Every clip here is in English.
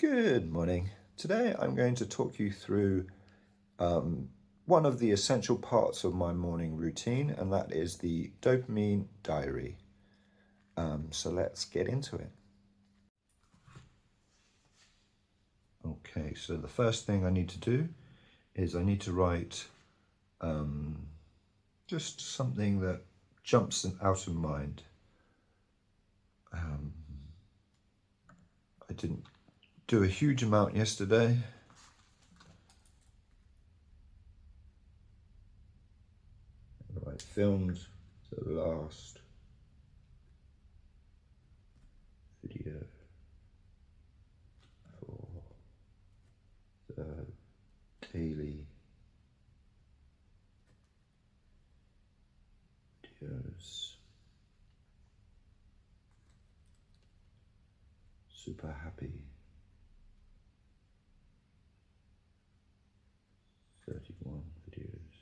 Good morning. Today I'm going to talk you through one of the essential parts of my morning routine, and that is the Dopamine Diary. So let's get into it. Okay, so the first thing I need to do is I need to write just something that jumps out of mind. I didn't do a huge amount yesterday. I filmed the last video for the daily videos. Super happy. 31 videos.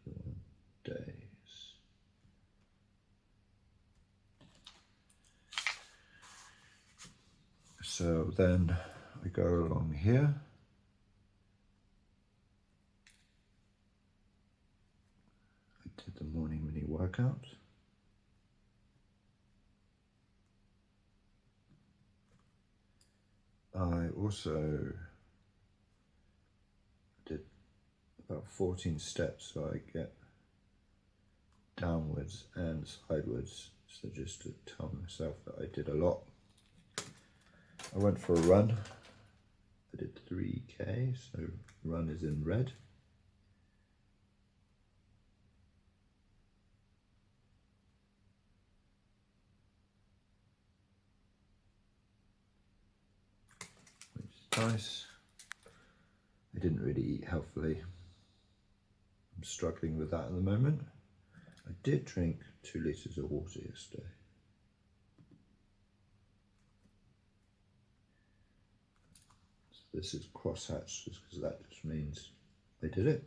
31 days. So then I go along here. I did the morning mini workout. I also did about 14 steps, so I get downwards and sideways. So just to tell myself that I did a lot. I went for a run. I did 3K, so run is in red. Which is nice. I didn't really eat healthily. I'm struggling with that at the moment. I did drink 2 litres of water yesterday. So this is crosshatched just because that just means I did it.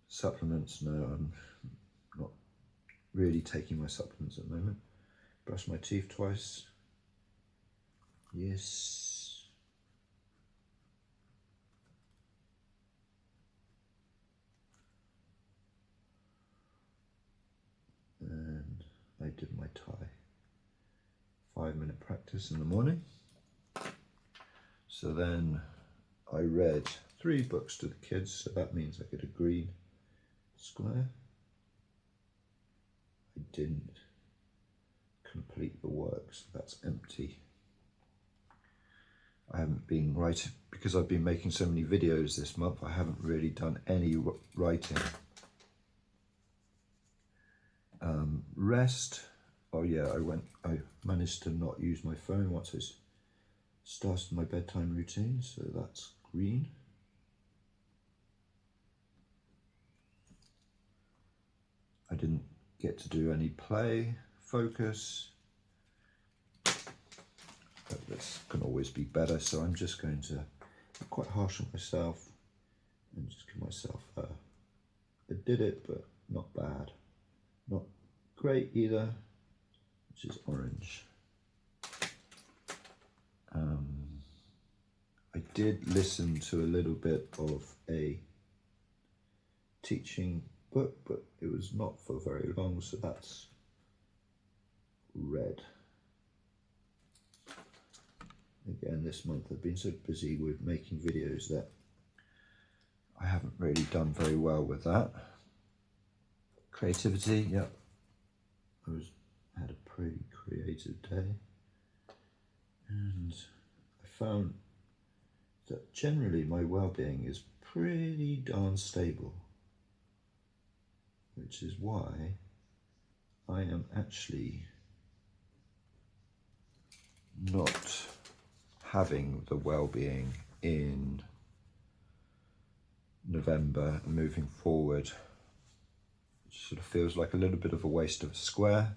Supplements, no, I'm not really taking my supplements at the moment. Brush my teeth twice. Yes. And I did my tie. 5-minute practice in the morning. So then I read 3 books to the kids, so that means I get a green square. I didn't complete the work, so that's empty. I haven't been writing, because I've been making so many videos this month, I haven't really done any writing. Rest. Oh yeah, I managed to not use my phone once I started my bedtime routine, so that's green. I didn't get to do any play, focus, but this can always be better, so I'm just going to be quite harsh on myself and just give myself I did it, but not bad. Not great either, which is orange. I did listen to a little bit of a teaching book, but it was not for very long, so that's red. Again, this month I've been so busy with making videos that I haven't really done very well with that. Creativity, yep. I had a pretty creative day, and I found that generally my well-being is pretty darn stable, which is why I am actually not having the well-being in November and moving forward. It sort of feels like a little bit of a waste of a square.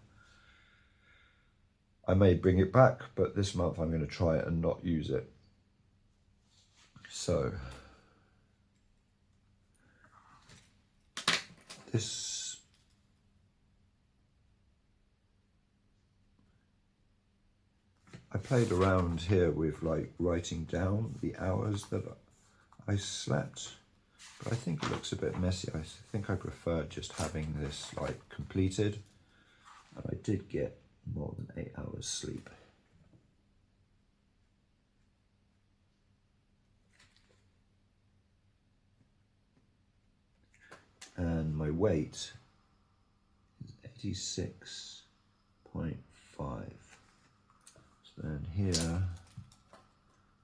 I may bring it back, but this month I'm going to try it and not use it. So this I played around here with like writing down the hours that I slept, but I think it looks a bit messy. I think I prefer just having this like completed, and I did get more than 8 hours sleep. And my weight is 86.5. So then here,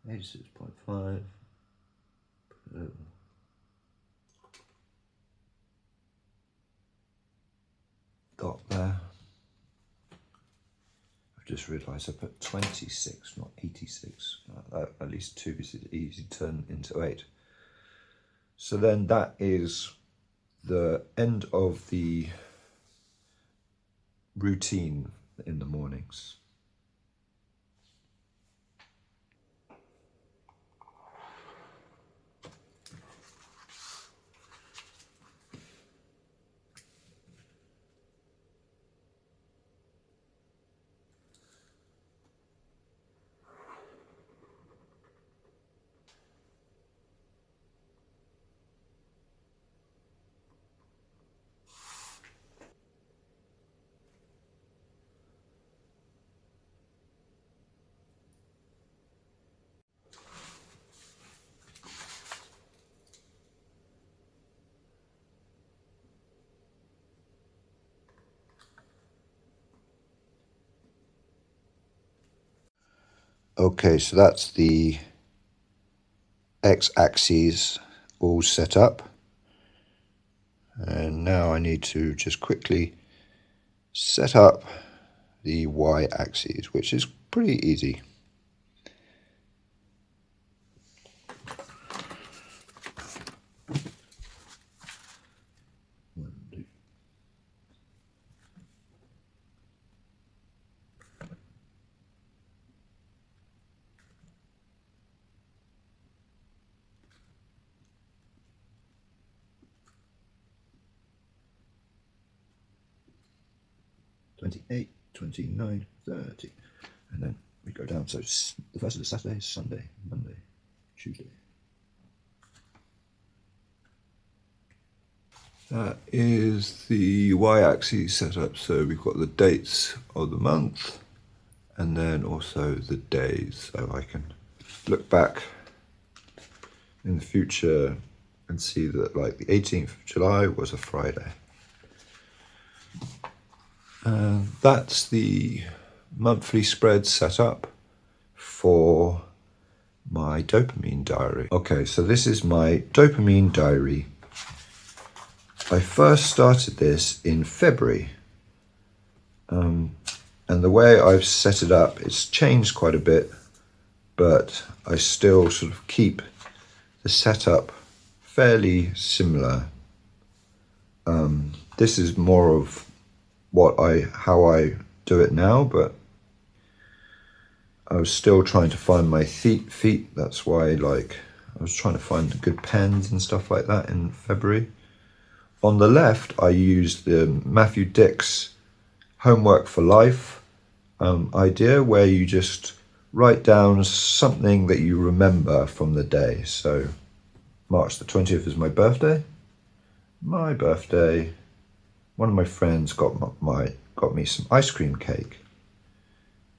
86.5. Dot there. I've just realised I put 26, not 86. At least 2 is easy to turn into 8. So then that is the end of the routine in the mornings. Okay, so that's the x-axes all set up. And now I need to just quickly set up the y-axis, which is pretty easy. $28, $29, $30, and then we go down. So the first of the Saturday, Sunday, Monday, Tuesday. That is the y-axis set up. So we've got the dates of the month, and then also the days, so I can look back in the future and see that like the 18th of July was a Friday. And that's the monthly spread set up for my dopamine diary. Okay, so this is my dopamine diary. I first started this in February. And the way I've set it up, it's changed quite a bit, but I still sort of keep the setup fairly similar. This is more of how I do it now, but I was still trying to find my feet. That's why I was trying to find good pens and stuff like that in February. On the left, I used the Matthew Dick's Homework for Life idea, where you just write down something that you remember from the day. So March the 20th is my birthday. My birthday, one of my friends got me some ice cream cake,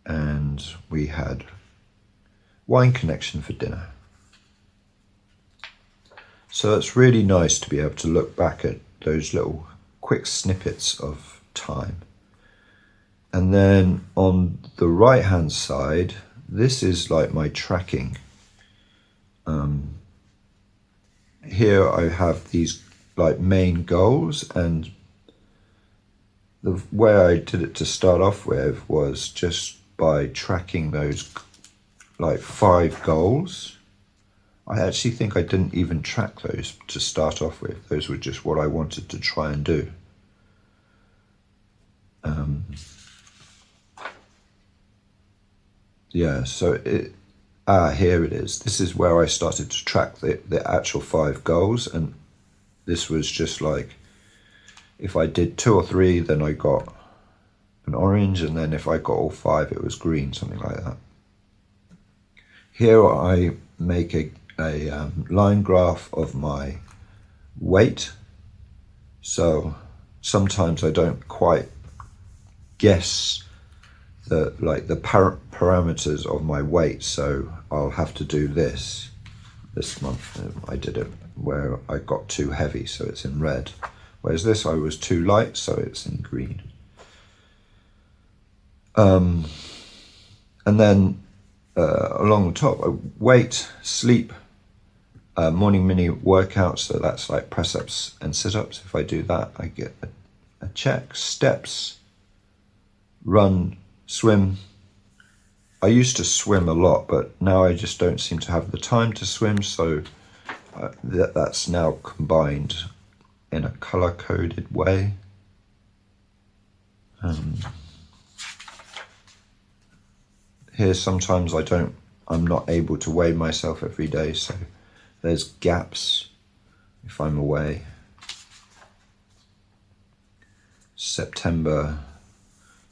and we had Wine Connection for dinner. So it's really nice to be able to look back at those little quick snippets of time. And then on the right hand side, this is like my tracking. Here I have these like main goals, and the way I did it to start off with was just by tracking those like 5 goals. I actually think I didn't even track those to start off with. Those were just what I wanted to try and do. Yeah, so here it is. This is where I started to track the actual 5 goals, and this was just like, if I did 2 or 3, then I got an orange, and then if I got all 5, it was green, something like that. Here I make a line graph of my weight. So sometimes I don't quite guess the parameters of my weight, so I'll have to do this. This month I did it where I got too heavy, so it's in red. Whereas this I was too light, so it's in green. And then along the top, weight, sleep, morning mini workout, so that's like press-ups and sit-ups. If I do that, I get a check. Steps, run, swim. I used to swim a lot, but now I just don't seem to have the time to swim, so that's now combined in a color-coded way. Here sometimes I'm not able to weigh myself every day, so there's gaps if I'm away. September,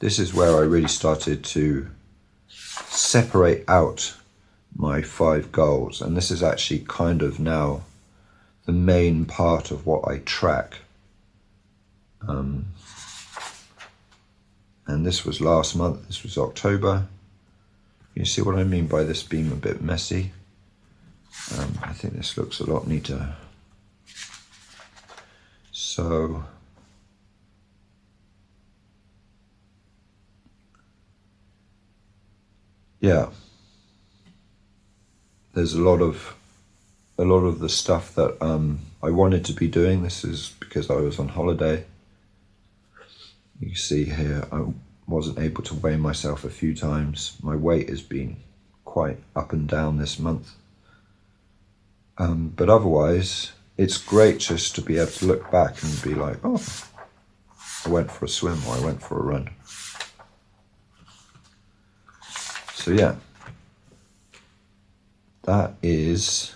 this is where I really started to separate out my 5 goals, and this is actually kind of now the main part of what I track. And this was last month, this was October. You see what I mean by this being a bit messy? I think this looks a lot neater. So, yeah, there's a lot of the stuff that I wanted to be doing. This is because I was on holiday. You see here, I wasn't able to weigh myself a few times. My weight has been quite up and down this month. But otherwise, it's great just to be able to look back and be like, oh, I went for a swim or I went for a run. So yeah, that is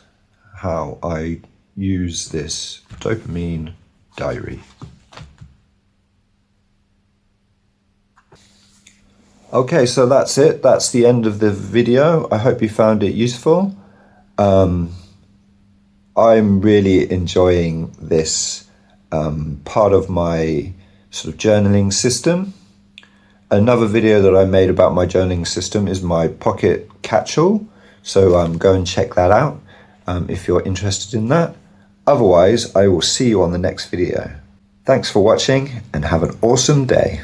how I use this dopamine diary. Okay, so that's it. That's the end of the video. I hope you found it useful. I'm really enjoying this part of my sort of journaling system. Another video that I made about my journaling system is my pocket catch-all. So go and check that out if you're interested in that. Otherwise, I will see you on the next video. Thanks for watching and have an awesome day.